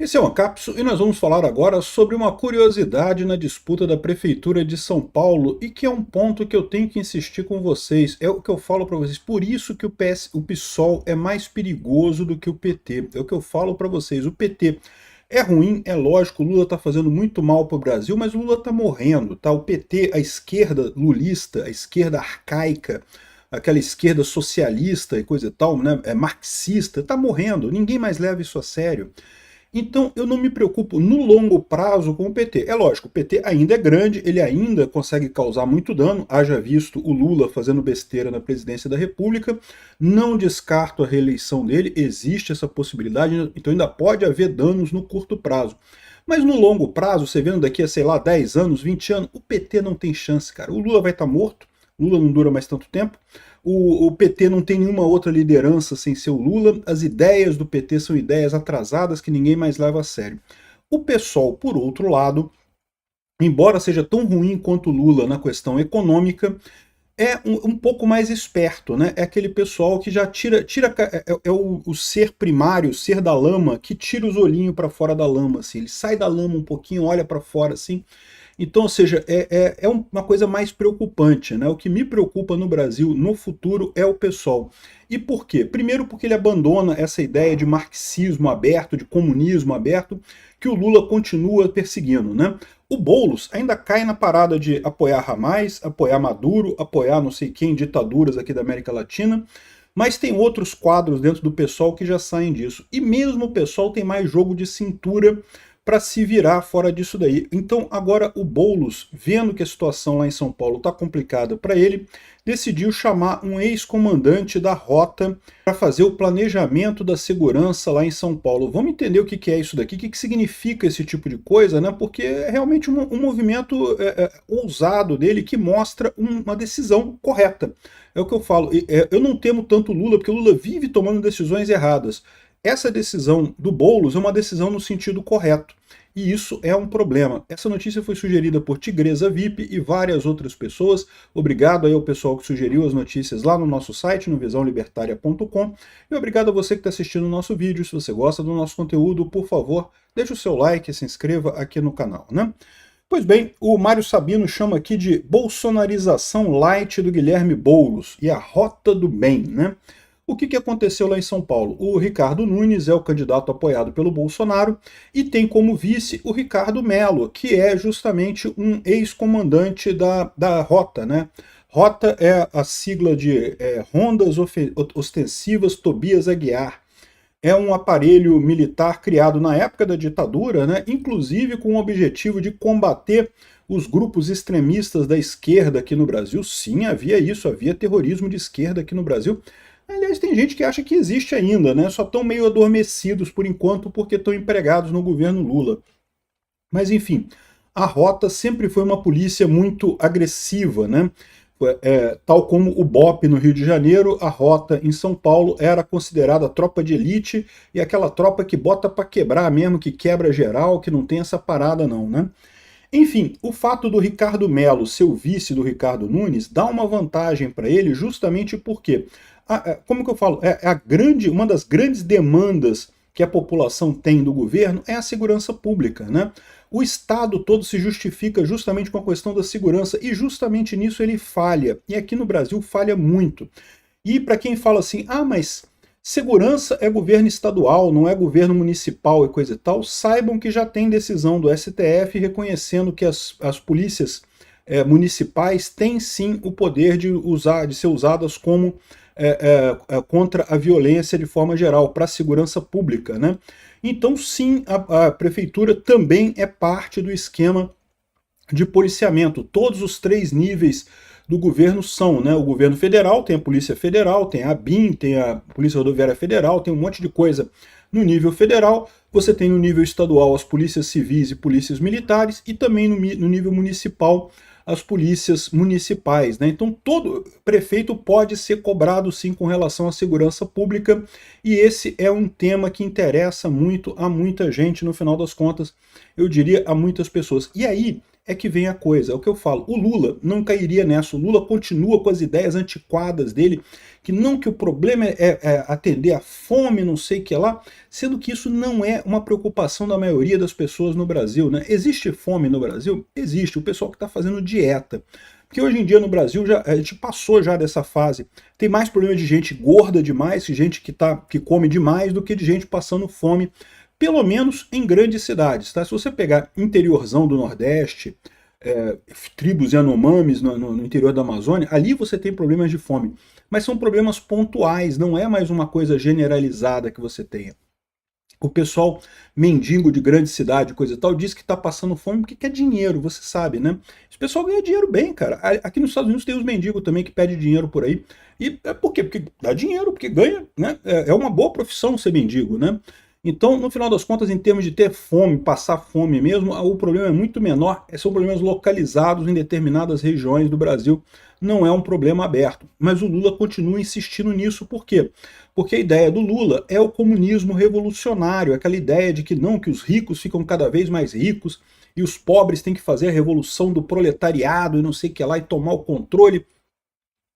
Esse é o Ancapso e nós vamos falar agora sobre uma curiosidade na disputa da Prefeitura de São Paulo e que é um ponto que eu tenho que insistir com vocês. É o que eu falo para vocês. Por isso que o PSOL é mais perigoso do que o PT. É o que eu falo para vocês. O PT é ruim, é lógico, o Lula está fazendo muito mal para o Brasil, mas o Lula está morrendo, tá? O PT, a esquerda lulista, a esquerda arcaica, aquela esquerda socialista e coisa e tal, né? É marxista, está morrendo. Ninguém mais leva isso a sério. Então eu não me preocupo no longo prazo com o PT. É lógico, o PT ainda é grande, ele ainda consegue causar muito dano, haja visto o Lula fazendo besteira na presidência da República, não descarto a reeleição dele, existe essa possibilidade, então ainda pode haver danos no curto prazo. Mas no longo prazo, você vendo daqui a, sei lá, 10 anos, 20 anos, o PT não tem chance, cara. O Lula vai estar morto, Lula não dura mais tanto tempo, o PT não tem nenhuma outra liderança sem ser o Lula, as ideias do PT são ideias atrasadas que ninguém mais leva a sério. O PSOL, por outro lado, embora seja tão ruim quanto o Lula na questão econômica, é um pouco mais esperto, né? É aquele pessoal que já é o ser primário, o ser da lama, que tira os olhinhos para fora da lama, assim. Ele sai da lama um pouquinho, olha para fora, assim. Então, ou seja, é uma coisa mais preocupante, né? O que me preocupa no Brasil, no futuro, é o PSOL. E por quê? Primeiro porque ele abandona essa ideia de marxismo aberto, de comunismo aberto, que o Lula continua perseguindo, né? O Boulos ainda cai na parada de apoiar Hamas, apoiar Maduro, apoiar não sei quem, ditaduras aqui da América Latina, mas tem outros quadros dentro do PSOL que já saem disso. E mesmo o PSOL tem mais jogo de cintura para se virar fora disso daí. Então agora o Boulos, vendo que a situação lá em São Paulo está complicada para ele, decidiu chamar um ex-comandante da Rota para fazer o planejamento da segurança lá em São Paulo. Vamos entender o que é isso daqui, o que significa esse tipo de coisa, né? Porque é realmente um movimento ousado dele que mostra uma decisão correta. É o que eu falo. Eu não temo tanto o Lula, porque o Lula vive tomando decisões erradas. Essa decisão do Boulos é uma decisão no sentido correto. E isso é um problema. Essa notícia foi sugerida por Tigresa VIP e várias outras pessoas. Obrigado aí ao pessoal que sugeriu as notícias lá no nosso site, no visãolibertaria.com. E obrigado a você que está assistindo o nosso vídeo. Se você gosta do nosso conteúdo, por favor, deixe o seu like e se inscreva aqui no canal, né? Pois bem, o Mário Sabino chama aqui de bolsonarização light do Guilherme Boulos e a rota do bem, né? O que aconteceu lá em São Paulo? O Ricardo Nunes é o candidato apoiado pelo Bolsonaro e tem como vice o Ricardo Mello, que é justamente um ex-comandante da Rota, né? Rota é a sigla de Rondas Ostensivas Tobias Aguiar. É um aparelho militar criado na época da ditadura, né? Inclusive com o objetivo de combater os grupos extremistas da esquerda aqui no Brasil. Sim, havia isso, havia terrorismo de esquerda aqui no Brasil. Aliás, tem gente que acha que existe ainda, né? Só estão meio adormecidos por enquanto porque estão empregados no governo Lula. Mas enfim, a Rota sempre foi uma polícia muito agressiva, né? Tal como o BOPE no Rio de Janeiro, a Rota em São Paulo era considerada tropa de elite e aquela tropa que bota para quebrar mesmo, que quebra geral, que não tem essa parada não, né? Enfim, o fato do Ricardo Mello ser o vice do Ricardo Nunes dá uma vantagem para ele justamente porque, como que eu falo, uma das grandes demandas que a população tem do governo é a segurança pública, né? O Estado todo se justifica justamente com a questão da segurança e justamente nisso ele falha. E aqui no Brasil falha muito. E para quem fala assim, mas segurança é governo estadual, não é governo municipal e coisa e tal, saibam que já tem decisão do STF reconhecendo que as polícias municipais têm sim o poder de ser usadas como contra a violência de forma geral, para a segurança pública, né? Então sim, a prefeitura também é parte do esquema de policiamento. Todos os três níveis do governo são, né? O governo federal tem a Polícia Federal, tem a ABIN, tem a Polícia Rodoviária Federal, tem um monte de coisa no nível federal. Você tem no nível estadual as polícias civis e polícias militares e também no nível municipal as polícias municipais, né? Então todo prefeito pode ser cobrado sim com relação à segurança pública e esse é um tema que interessa muito a muita gente no final das contas, eu diria a muitas pessoas. E aí é que vem a coisa, é o que eu falo, o Lula não cairia nessa, o Lula continua com as ideias antiquadas dele, que não, que o problema é atender a fome, não sei o que lá, sendo que isso não é uma preocupação da maioria das pessoas no Brasil, né? Existe fome no Brasil? Existe, o pessoal que está fazendo dieta. Porque hoje em dia no Brasil a gente passou já dessa fase. Tem mais problema de gente gorda demais, gente que come demais, do que de gente passando fome, pelo menos em grandes cidades. Tá? Se você pegar interiorzão do Nordeste, tribos Yanomamis no interior da Amazônia, ali você tem problemas de fome. Mas são problemas pontuais, não é mais uma coisa generalizada que você tenha. O pessoal mendigo de grande cidade, coisa e tal, diz que está passando fome porque quer dinheiro, você sabe, né? Esse pessoal ganha dinheiro bem, cara. Aqui nos Estados Unidos tem os mendigos também que pedem dinheiro por aí. E por quê? Porque dá dinheiro, porque ganha, né? É uma boa profissão ser mendigo, né? Então, no final das contas, em termos de ter fome, passar fome mesmo, o problema é muito menor, são problemas localizados em determinadas regiões do Brasil, não é um problema aberto. Mas o Lula continua insistindo nisso, por quê? Porque a ideia do Lula é o comunismo revolucionário, aquela ideia de que não, que os ricos ficam cada vez mais ricos e os pobres têm que fazer a revolução do proletariado e não sei o que lá e tomar o controle.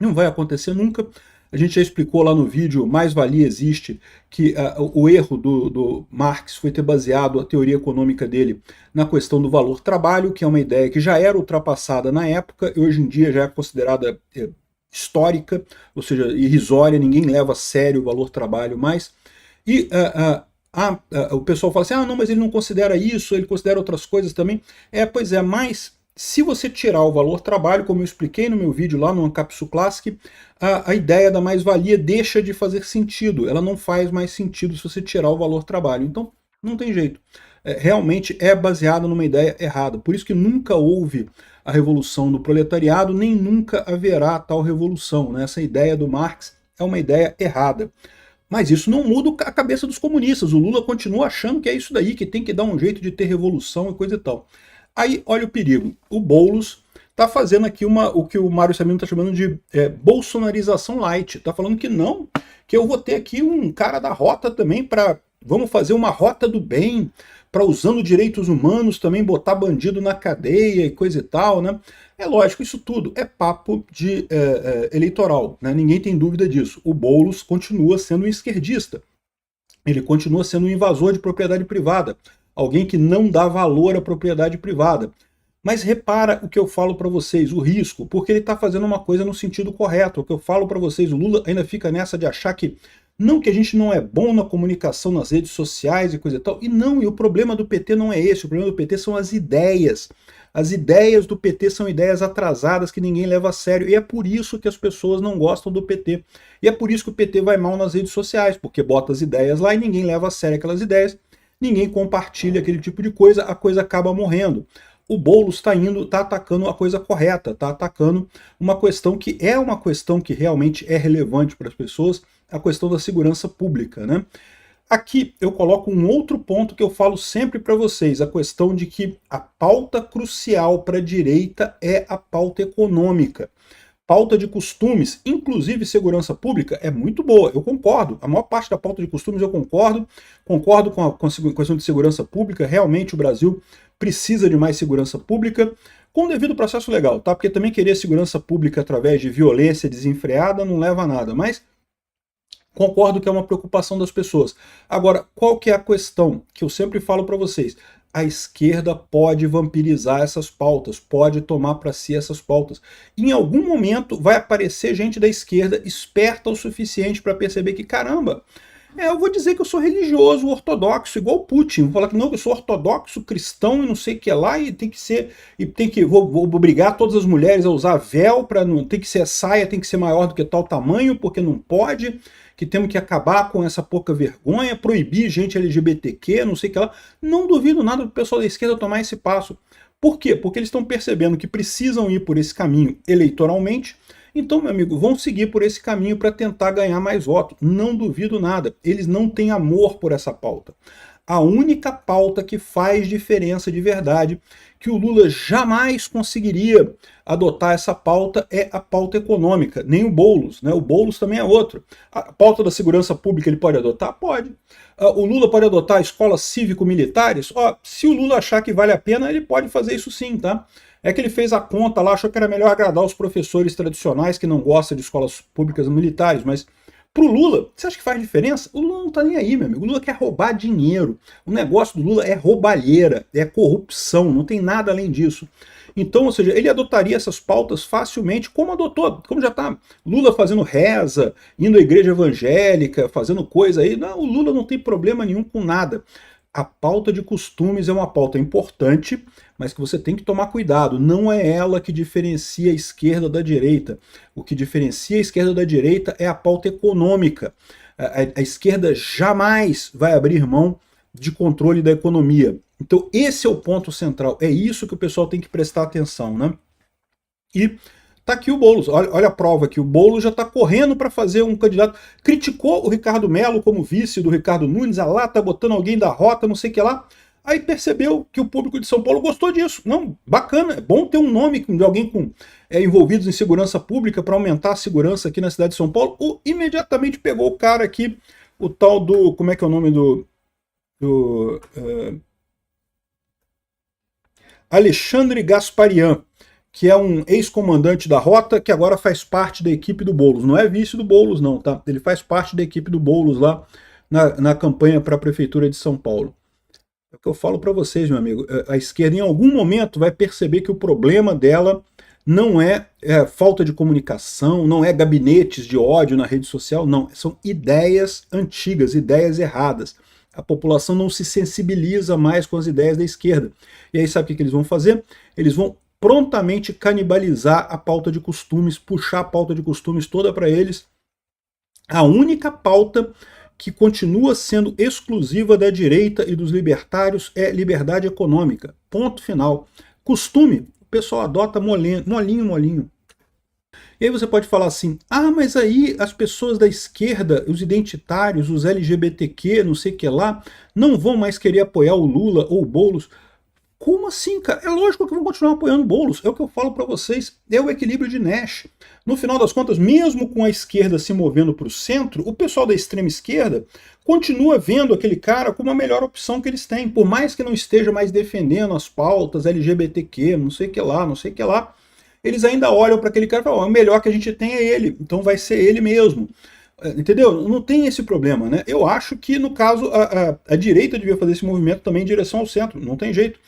Não vai acontecer nunca. A gente já explicou lá no vídeo Mais-Valia Existe que o erro do Marx foi ter baseado a teoria econômica dele na questão do valor trabalho, que é uma ideia que já era ultrapassada na época e hoje em dia já é considerada histórica, ou seja, irrisória, ninguém leva a sério o valor trabalho mais. E o pessoal fala assim, não, mas ele não considera isso, ele considera outras coisas também. Pois é, mas se você tirar o valor trabalho, como eu expliquei no meu vídeo lá no Ancapsu Classic, a ideia da mais-valia deixa de fazer sentido. Ela não faz mais sentido se você tirar o valor trabalho. Então, não tem jeito. Realmente é baseado numa ideia errada. Por isso que nunca houve a revolução do proletariado, nem nunca haverá tal revolução, né? Essa ideia do Marx é uma ideia errada. Mas isso não muda a cabeça dos comunistas. O Lula continua achando que é isso daí, que tem que dar um jeito de ter revolução e coisa e tal. Aí, olha o perigo. O Boulos está fazendo aqui o que o Mário Sabino está chamando de bolsonarização light. Está falando que não, que eu vou ter aqui um cara da rota também para... Vamos fazer uma rota do bem, para usando direitos humanos também botar bandido na cadeia e coisa e tal, né? É lógico, isso tudo é papo de eleitoral, né? Ninguém tem dúvida disso. O Boulos continua sendo um esquerdista. Ele continua sendo um invasor de propriedade privada. Alguém que não dá valor à propriedade privada. Mas repara o que eu falo para vocês, o risco, porque ele está fazendo uma coisa no sentido correto. O que eu falo para vocês, o Lula ainda fica nessa de achar que não, que a gente não é bom na comunicação nas redes sociais e coisa e tal. E não, e o problema do PT não é esse, o problema do PT são as ideias. As ideias do PT são ideias atrasadas que ninguém leva a sério. E é por isso que as pessoas não gostam do PT. E é por isso que o PT vai mal nas redes sociais, porque bota as ideias lá e ninguém leva a sério aquelas ideias. Ninguém compartilha aquele tipo de coisa, a coisa acaba morrendo. O Boulos está atacando a coisa correta, está atacando uma questão que é uma questão que realmente é relevante para as pessoas, a questão da segurança pública, né? Aqui eu coloco um outro ponto que eu falo sempre para vocês, a questão de que a pauta crucial para a direita é a pauta econômica. Pauta de costumes, inclusive segurança pública, é muito boa, eu concordo. A maior parte da pauta de costumes eu concordo com a questão de segurança pública, realmente o Brasil precisa de mais segurança pública, com o devido processo legal, tá? Porque também querer segurança pública através de violência desenfreada não leva a nada, mas concordo que é uma preocupação das pessoas. Agora, qual que é a questão que eu sempre falo para vocês? A esquerda pode vampirizar essas pautas, pode tomar para si essas pautas. Em algum momento vai aparecer gente da esquerda esperta o suficiente para perceber que, caramba, eu vou dizer que eu sou religioso, ortodoxo, igual Putin. Vou falar que não, que eu sou ortodoxo, cristão e não sei o que lá, e tem que ser, vou obrigar todas as mulheres a usar véu, tem que ser saia, tem que ser maior do que tal tamanho, porque não pode, que temos que acabar com essa pouca vergonha, proibir gente LGBTQ, não sei o que lá. Não duvido nada do pessoal da esquerda tomar esse passo. Por quê? Porque eles estão percebendo que precisam ir por esse caminho eleitoralmente. Então, meu amigo, vão seguir por esse caminho para tentar ganhar mais votos. Não duvido nada. Eles não têm amor por essa pauta. A única pauta que faz diferença de verdade, que o Lula jamais conseguiria adotar essa pauta, é a pauta econômica, nem o Boulos, né? O Boulos também é outro. A pauta da segurança pública ele pode adotar? Pode. O Lula pode adotar escolas cívico-militares? Se o Lula achar que vale a pena, ele pode fazer isso sim, tá? É que ele fez a conta lá, achou que era melhor agradar os professores tradicionais que não gostam de escolas públicas militares, mas pro Lula, você acha que faz diferença? O Lula não tá nem aí, meu amigo. O Lula quer roubar dinheiro. O negócio do Lula é roubalheira, é corrupção, não tem nada além disso. Então, ou seja, ele adotaria essas pautas facilmente, como adotou, como já tá Lula fazendo reza, indo à igreja evangélica, fazendo coisa aí. Não, o Lula não tem problema nenhum com nada. A pauta de costumes é uma pauta importante, mas que você tem que tomar cuidado. Não é ela que diferencia a esquerda da direita. O que diferencia a esquerda da direita é a pauta econômica. A esquerda jamais vai abrir mão de controle da economia. Então esse é o ponto central. É isso que o pessoal tem que prestar atenção, né? E tá aqui o Boulos, olha a prova aqui, o Boulos já está correndo para fazer um candidato, criticou o Ricardo Mello como vice do Ricardo Nunes, lá tá botando alguém da rota, não sei o que lá, aí percebeu que o público de São Paulo gostou disso. Não, bacana, é bom ter um nome de alguém com envolvidos em segurança pública para aumentar a segurança aqui na cidade de São Paulo. Imediatamente pegou o cara aqui, o tal do, como é que é o nome Alexandre Gasparian, que é um ex-comandante da Rota, que agora faz parte da equipe do Boulos. Não é vice do Boulos não, tá? Ele faz parte da equipe do Boulos lá na campanha para a Prefeitura de São Paulo. É o que eu falo para vocês, meu amigo. A esquerda em algum momento vai perceber que o problema dela não é falta de comunicação, não é gabinetes de ódio na rede social, não. São ideias antigas, ideias erradas. A população não se sensibiliza mais com as ideias da esquerda. E aí sabe o que eles vão fazer? Eles vão prontamente canibalizar a pauta de costumes, puxar a pauta de costumes toda para eles. A única pauta que continua sendo exclusiva da direita e dos libertários é liberdade econômica. Ponto final. Costume, o pessoal adota molinho, molinho. E aí você pode falar assim, mas aí as pessoas da esquerda, os identitários, os LGBTQ, não sei o que lá, não vão mais querer apoiar o Lula ou o Boulos. Como assim, cara? É lógico que vão continuar apoiando o Boulos. É o que eu falo para vocês. É o equilíbrio de Nash. No final das contas, mesmo com a esquerda se movendo para o centro, o pessoal da extrema esquerda continua vendo aquele cara como a melhor opção que eles têm. Por mais que não esteja mais defendendo as pautas LGBTQ, não sei o que lá, eles ainda olham para aquele cara e falam, o melhor que a gente tem é ele, então vai ser ele mesmo. Entendeu? Não tem esse problema, né? Eu acho que, no caso, a direita devia fazer esse movimento também em direção ao centro. Não tem jeito.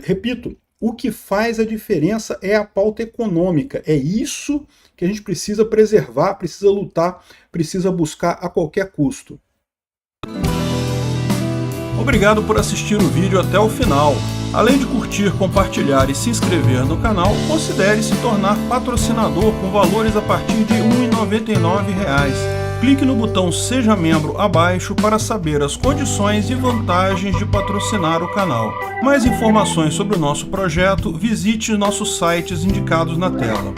Repito, o que faz a diferença é a pauta econômica. É isso que a gente precisa preservar, precisa lutar, precisa buscar a qualquer custo. Obrigado por assistir o vídeo até o final. Além de curtir, compartilhar e se inscrever no canal, considere se tornar patrocinador com valores a partir de R$ 1,99. Clique no botão Seja Membro abaixo para saber as condições e vantagens de patrocinar o canal. Mais informações sobre o nosso projeto, visite nossos sites indicados na tela.